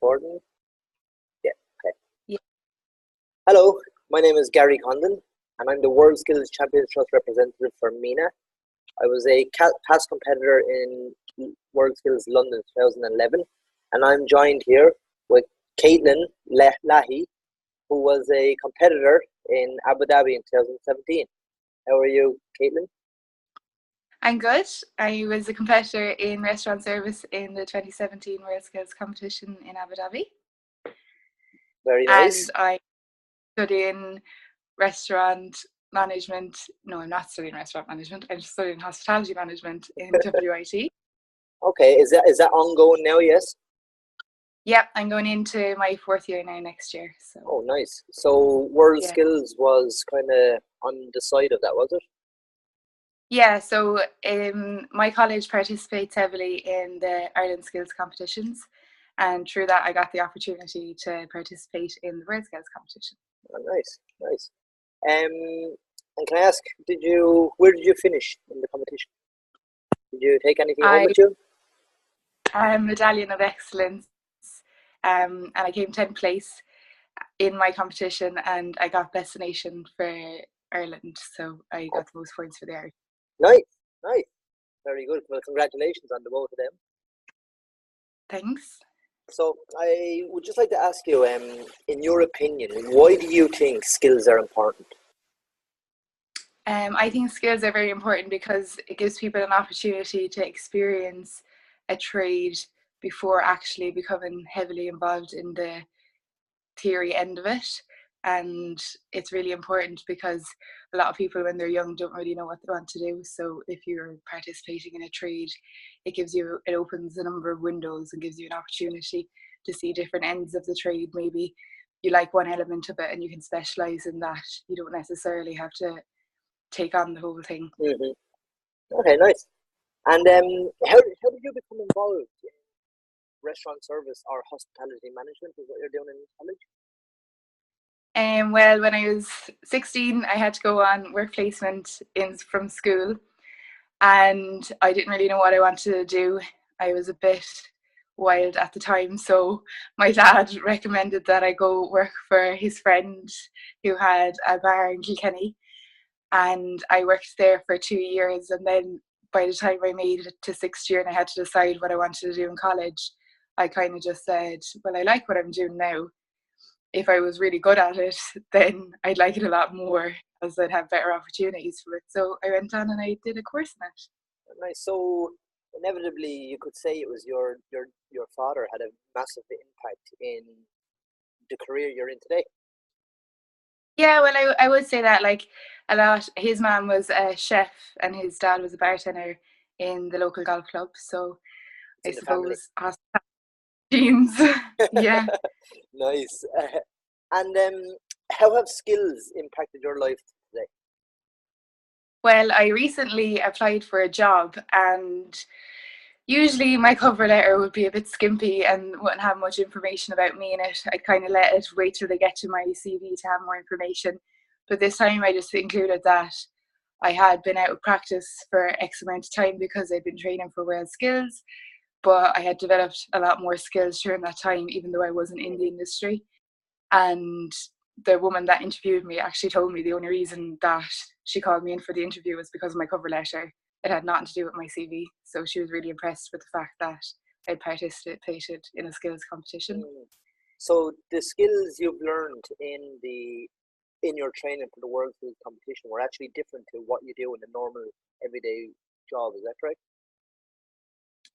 recording? Yeah, okay. Yeah. Hello, my name is Gary Condon, and I'm the WorldSkills Champions Trust representative for MENA. I was a past competitor in WorldSkills London 2011, and I'm joined here with Kathlyn Leahy, who was a competitor in Abu Dhabi in 2017. How are you, Kathlyn? I'm good. I was a competitor in restaurant service in the 2017 WorldSkills competition in Abu Dhabi. Very nice. And I studying restaurant management. No, I'm not studying restaurant management. I'm studying hospitality management in WIT. Okay, is that ongoing now? Yes. Yep, I'm going into my fourth year now next year. So. Oh, nice. So WorldSkills was kind of on the side of that, was it? Yeah, so my college participates heavily in the Ireland Skills competitions, and through that I got the opportunity to participate in the WorldSkills competition. Oh, nice. And can I ask, where did you finish in the competition? Did you take anything home with you? Medallion of Excellence, and I came 10th place in my competition, and I got Best Nation for Ireland, so I got the most points for the Irish. Nice. Very good. Well, congratulations on the both of them. Thanks. So I would just like to ask you, in your opinion, why do you think skills are important? I think skills are very important because it gives people an opportunity to experience a trade before actually becoming heavily involved in the theory end of it. And it's really important because a lot of people when they're young don't really know what they want to do. So if you're participating in a trade, it opens a number of windows and gives you an opportunity to see different ends of the trade. Maybe you like one element of it and you can specialize in that. You don't necessarily have to take on the whole thing. Mm-hmm. Okay, nice. And how did you become involved in restaurant service or hospitality management? Is what you're doing in college? Well, when I was 16, I had to go on work placement from school, and I didn't really know what I wanted to do. I was a bit wild at the time, so my dad recommended that I go work for his friend who had a bar in Kilkenny, and I worked there for 2 years, and then by the time I made it to sixth year and I had to decide what I wanted to do in college, I kind of just said, well, I like what I'm doing now. If I was really good at it, then I'd like it a lot more as I'd have better opportunities for it. So I went on and I did a course in it. Nice. So inevitably, you could say it was your father had a massive impact in the career you're in today. Yeah, well, I would say that like a lot. His mom was a chef and his dad was a bartender in the local golf club. So It's I in the suppose genes. Yeah. Nice. And how have skills impacted your life today? Well, I recently applied for a job, and usually my cover letter would be a bit skimpy and wouldn't have much information about me in it. I'd kind of let it wait till they get to my CV to have more information. But this time I just included that I had been out of practice for X amount of time because I'd been training for WorldSkills, but I had developed a lot more skills during that time, even though I wasn't in the industry. And the woman that interviewed me actually told me the only reason that she called me in for the interview was because of my cover letter. It had nothing to do with my CV. So she was really impressed with the fact that I'd participated in a skills competition. So the skills you've learned in your training for the WorldSkills competition were actually different to what you do in a normal everyday job. Is that correct?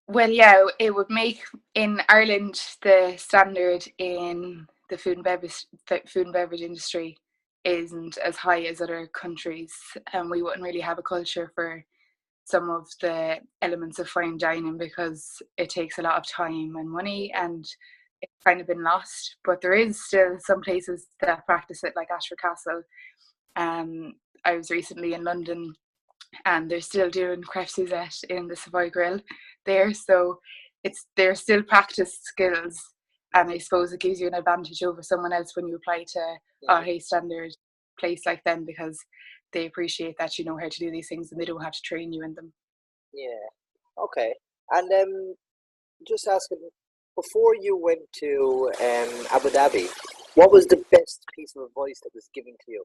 Well, yeah, it would make in Ireland the standard in the food and beverage industry isn't as high as other countries, and we wouldn't really have a culture for some of the elements of fine dining because it takes a lot of time and money, and it's kind of been lost. But there is still some places that practice it, like Ashford Castle. I was recently in London, and they're still doing crêpe Suzette in the Savoy Grill there, so they're still practice skills, and I suppose it gives you an advantage over someone else when you apply to a high standard place like them, because they appreciate that you know how to do these things and they don't have to train you in them. Yeah. Okay. And just asking, before you went to Abu Dhabi, what was the best piece of advice that was given to you?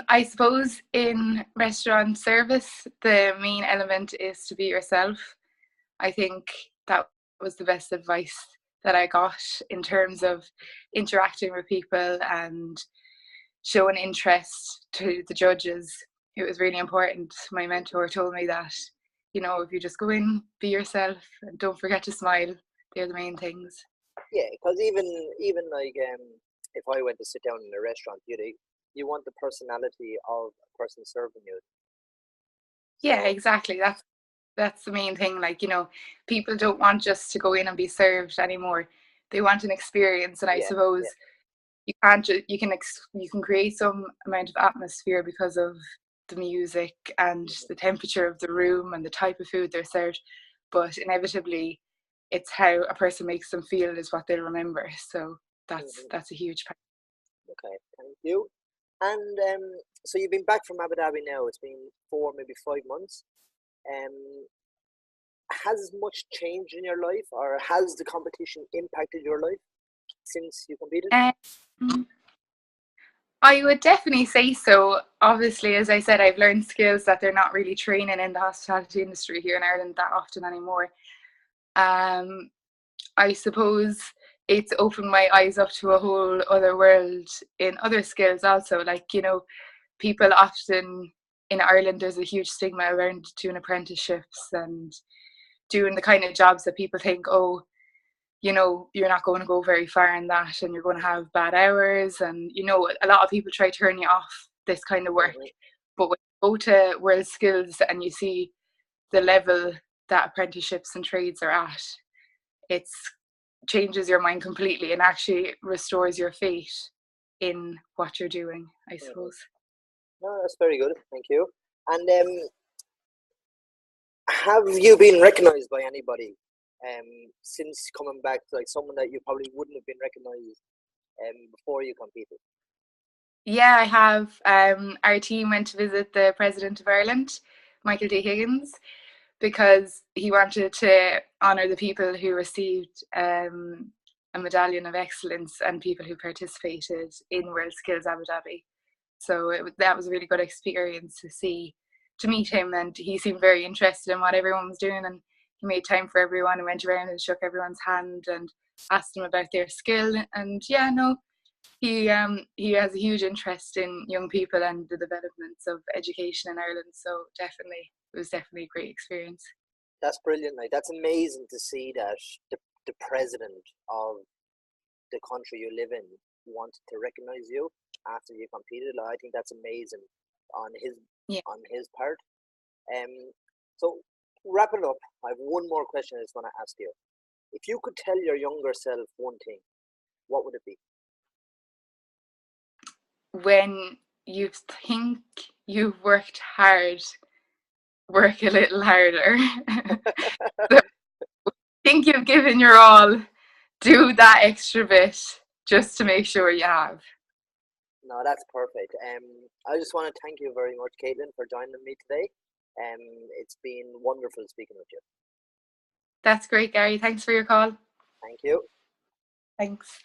I suppose in restaurant service, the main element is to be yourself. I think that was the best advice that I got in terms of interacting with people and showing interest to the judges. It was really important. My mentor told me that, if you just go in, be yourself, and don't forget to smile, they're the main things. Yeah, because even like if I went to sit down in a restaurant, you want the personality of a person serving you. Yeah, So exactly. That's the main thing. Like, people don't want just to go in and be served anymore. They want an experience, and I yeah, suppose yeah, you can't you can create some amount of atmosphere because of the music and mhm, the temperature of the room and the type of food they're served, but inevitably it's how a person makes them feel is what they'll remember. So that's mhm. that's a huge part. Okay, thank you. And so you've been back from Abu Dhabi now. It's been 4, maybe 5 months. Um, has much changed in your life, or has the competition impacted your life since you competed? um, I would definitely say so. Obviously, as I said, I've learned skills that they're not really training in the hospitality industry here in Ireland that often anymore. um, I suppose it's opened my eyes up to a whole other world in other skills also. Like, people often in Ireland, there's a huge stigma around doing apprenticeships and doing the kind of jobs that people think, oh, you're not going to go very far in that and you're going to have bad hours. And, a lot of people try to turn you off this kind of work. Hmm. But when you go to WorldSkills and you see the level that apprenticeships and trades are at, it's changes your mind completely and actually restores your faith in what you're doing, I Hmm. suppose. No, that's very good. Thank you. And have you been recognized by anybody since coming back? Like someone that you probably wouldn't have been recognized before you competed. Yeah, I have. Our team went to visit the President of Ireland, Michael D. Higgins, because he wanted to honour the people who received a medallion of excellence and people who participated in WorldSkills Abu Dhabi. So that was a really good experience to meet him, and he seemed very interested in what everyone was doing, and he made time for everyone and went around and shook everyone's hand and asked them about their skill. And yeah, no, he has a huge interest in young people and the developments of education in Ireland. So definitely, it was definitely a great experience. That's brilliant. Like that's amazing to see that the president of the country you live in wanted to recognize you after you competed. Like, I think that's amazing on his Yeah. on his part. So wrapping up, I have one more question I just want to ask you. If you could tell your younger self one thing, what would it be? When you think you've worked hard, work a little harder. So think you've given your all, do that extra bit just to make sure you have. No, that's perfect. I just want to thank you very much, Caitlin, for joining me today. It's been wonderful speaking with you. That's great, Gary. Thanks for your call. Thank you. Thanks.